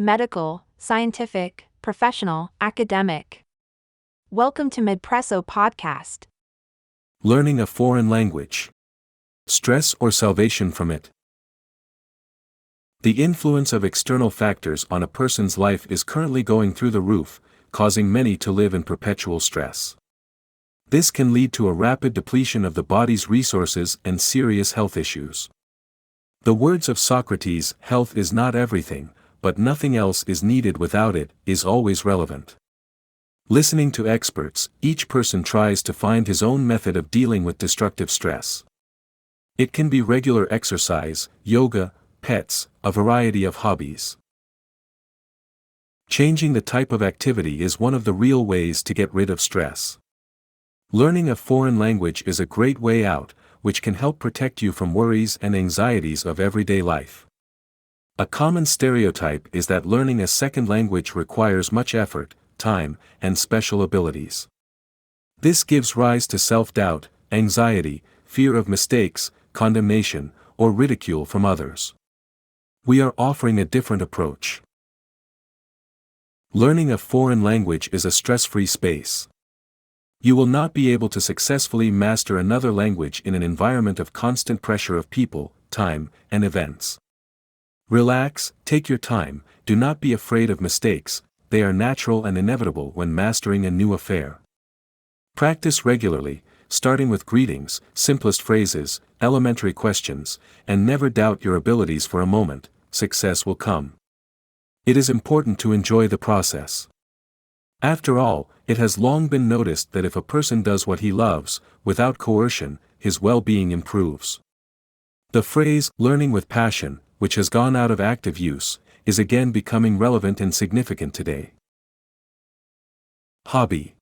medical, scientific, professional, academic. Welcome to Midpresso Podcast. Learning a foreign language. Stress or salvation from it? The influence of external factors on a person's life is currently going through the roof, causing many to live in perpetual stress. This can lead to a rapid depletion of the body's resources and serious health issues. The words of Socrates, "Health is not everything, but nothing else is needed without it," is always relevant. Listening to experts, each person tries to find his own method of dealing with destructive stress. It can be regular exercise, yoga, pets, a variety of hobbies. Changing the type of activity is one of the real ways to get rid of stress. Learning a foreign language is a great way out, which can help protect you from worries and anxieties of everyday life. A common stereotype is that learning a second language requires much effort, time, and special abilities. This gives rise to self-doubt, anxiety, fear of mistakes, condemnation, or ridicule from others. We are offering a different approach. Learning a foreign language is a stress-free space. You will not be able to successfully master another language in an environment of constant pressure of people, time, and events. Relax, take your time, do not be afraid of mistakes, they are natural and inevitable when mastering a new affair. Practice regularly, starting with greetings, simplest phrases, elementary questions, and never doubt your abilities for a moment. Success will come. It is important to enjoy the process. After all, it has long been noticed that if a person does what he loves, without coercion, his well-being improves. The phrase, "learning with passion," which has gone out of active use, is again becoming relevant and significant today. Hobby.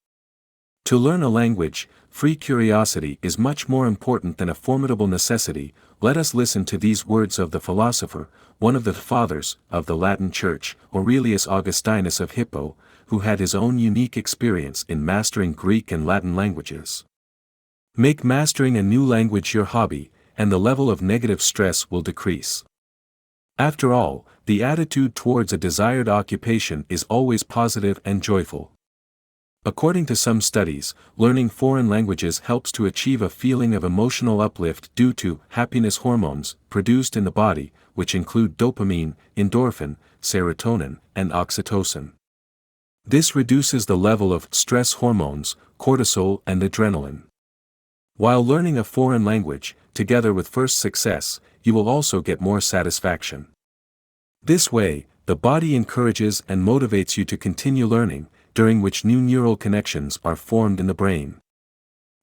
To learn a language, free curiosity is much more important than a formidable necessity. Let us listen to these words of the philosopher, one of the fathers of the Latin Church, Aurelius Augustinus of Hippo, who had his own unique experience in mastering Greek and Latin languages. Make mastering a new language your hobby, and the level of negative stress will decrease. After all, the attitude towards a desired occupation is always positive and joyful. According to some studies, learning foreign languages helps to achieve a feeling of emotional uplift due to happiness hormones produced in the body, which include dopamine, endorphin, serotonin, and oxytocin. This reduces the level of stress hormones, cortisol, and adrenaline. While learning a foreign language, together with first success, you will also get more satisfaction. This way, the body encourages and motivates you to continue learning, during which new neural connections are formed in the brain.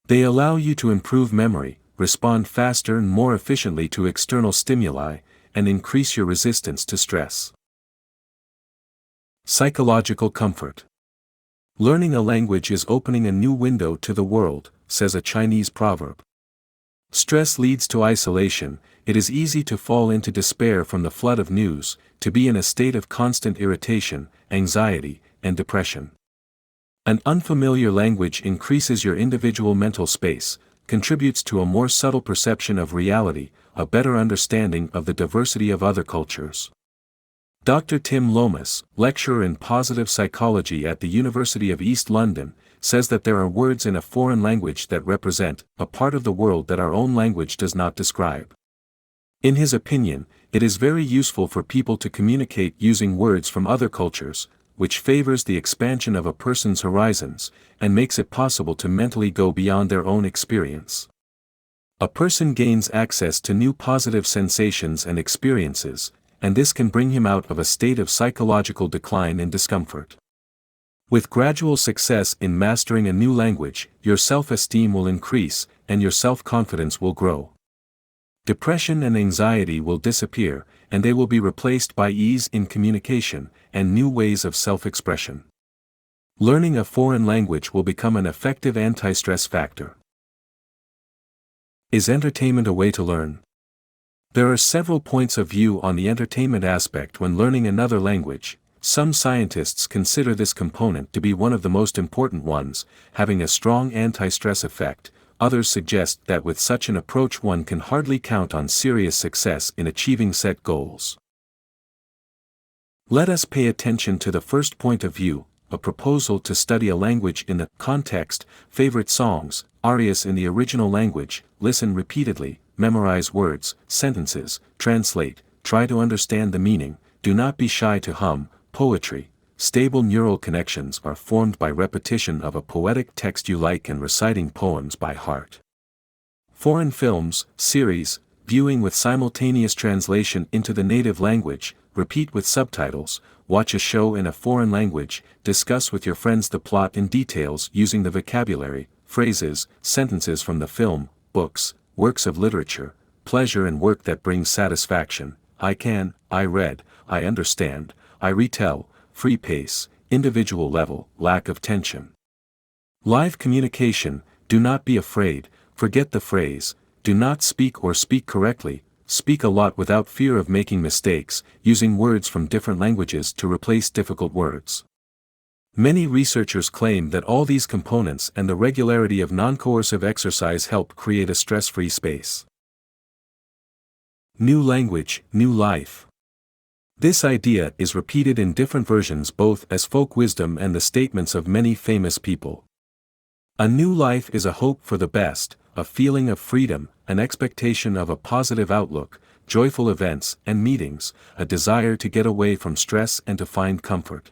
They allow you to improve memory, respond faster and more efficiently to external stimuli, and increase your resistance to stress. Psychological comfort. Learning a language is opening a new window to the world, says a Chinese proverb. Stress leads to isolation. It is easy to fall into despair from the flood of news, to be in a state of constant irritation, anxiety, and depression. An unfamiliar language increases your individual mental space, contributes to a more subtle perception of reality, a better understanding of the diversity of other cultures. Dr. Tim Lomas, lecturer in positive psychology at the University of East London, says that there are words in a foreign language that represent a part of the world that our own language does not describe. In his opinion, it is very useful for people to communicate using words from other cultures, which favors the expansion of a person's horizons, and makes it possible to mentally go beyond their own experience. A person gains access to new positive sensations and experiences, and this can bring him out of a state of psychological decline and discomfort. With gradual success in mastering a new language, your self-esteem will increase, and your self-confidence will grow. Depression and anxiety will disappear, and they will be replaced by ease in communication, and new ways of self-expression. Learning a foreign language will become an effective anti-stress factor. Is entertainment a way to learn? There are several points of view on the entertainment aspect when learning another language. Some scientists consider this component to be one of the most important ones, having a strong anti-stress effect. Others suggest that with such an approach one can hardly count on serious success in achieving set goals. Let us pay attention to the first point of view, a proposal to study a language in the context, favorite songs, arias in the original language, listen repeatedly, memorize words, sentences, translate, try to understand the meaning, do not be shy to hum, poetry. Stable neural connections are formed by repetition of a poetic text you like and reciting poems by heart. Foreign films, series, viewing with simultaneous translation into the native language, repeat with subtitles, watch a show in a foreign language, discuss with your friends the plot in details using the vocabulary, phrases, sentences from the film, books, works of literature, pleasure and work that brings satisfaction. I read, I understand, I retell, free pace, individual level, lack of tension. Live communication, do not be afraid, forget the phrase, do not speak or speak correctly, speak a lot without fear of making mistakes, using words from different languages to replace difficult words. Many researchers claim that all these components and the regularity of non-coercive exercise help create a stress-free space. New language, new life. This idea is repeated in different versions both as folk wisdom and the statements of many famous people. A new life is a hope for the best, a feeling of freedom, an expectation of a positive outlook, joyful events and meetings, a desire to get away from stress and to find comfort.